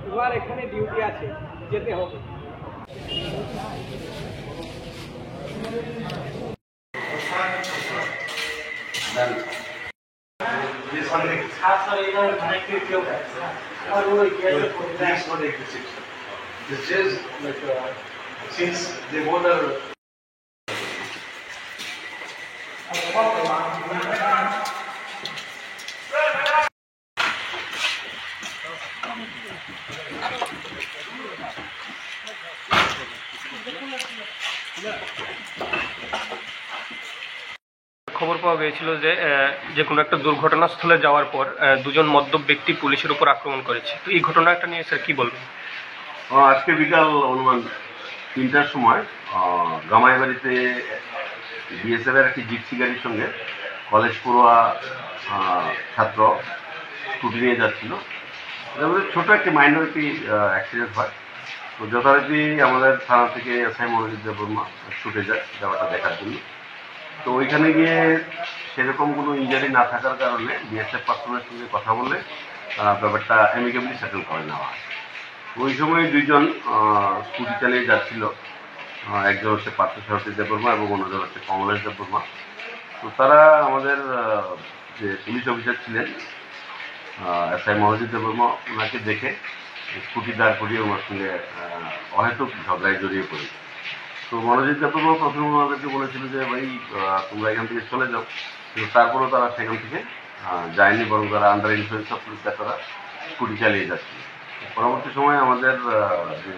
এবার এখানে ডিউটি আছে, যেতে হবে। This is like since they both are খবর পাওয়া গিয়েছিল যে কোনো একটা দুর্ঘটনাস্থলে যাওয়ার পর দুজন মদ্যপ ব্যক্তি পুলিশের উপর আক্রমণ করেছে। তো এই ঘটনাটা নিয়ে স্যার কি বলবেন? আজকে বিকাল অনুমান 3টার সময় গামাইবাড়িতে বিএসএফ এর একটি জিপসি গাড়ির সঙ্গে কলেজ পড়ুয়া ছাত্র স্কুটি নিয়ে যাচ্ছিল। ছোট একটি মাইনর একটি অ্যাক্সিডেন্ট হয়। তো যথারীতি আমাদের থানা থেকে এসআই মনোজিৎ দেববর্মা ছুটে যায় যাওয়াটা দেখার জন্য। তো ওইখানে গিয়ে সেরকম কোনো ইনজারি না থাকার কারণে বিএসএফ পার্সনের সঙ্গে কথা বলে ব্যাপারটা অ্যামিকেবলি সেটেল করে নেওয়া হয়। ওই সময় দুইজন স্কুটি চালিয়ে যাচ্ছিল, একজন হচ্ছে পার্থসারথী দেববর্মা এবং অন্যজন হচ্ছে কমলেশ দেববর্মা। তো তারা আমাদের যে পুলিশ অফিসার ছিলেন এসআই মনোজিৎ দেববর্মা, ওনাকে দেখে স্কুটি দাঁড় করিয়ে ওনার সঙ্গে অহেতুক ঝগড়ায় জড়িয়ে পড়ি। তো মনোজিৎ দেববর্মা প্রথমে ওনাদেরকে বলেছিল যে ভাই তোমরা এখান থেকে চলে যাও, কিন্তু তারপরেও তারা সেখান থেকে যায়নি, বরং তারা আন্ডার ইনফ্লুয়েন্স অফ তারা স্কুটি চালিয়ে যাচ্ছিল। পরবর্তী সময়ে আমাদের যে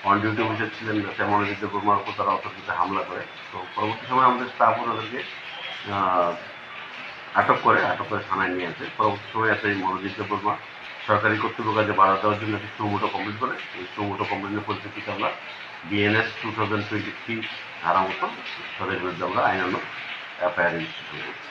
অন ডিউটি অফিসার ছিলেন এসআই মনোজিৎ দেববর্মার উপর তারা অতর্কিতে হামলা করে। তো পরবর্তী সময় আমাদের স্টাফ ওনাদেরকে আটক করে থানায় নিয়ে আসে। পরবর্তী সময় এসআই মনোজিৎ দেববর্মা সরকারি কর্তৃপক্ষ কাজে বাধা দেওয়ার জন্য একটি সুমোটো কমপ্লিট করে। এই সুমোটো কমপ্লিটের পরিপ্রেক্ষিতে আমরা বিএনএস 2023 ধারা মতো তাদের বিরুদ্ধে আমরা আইনানুগ এফআইআর রেজিস্ট্রেশন করছি।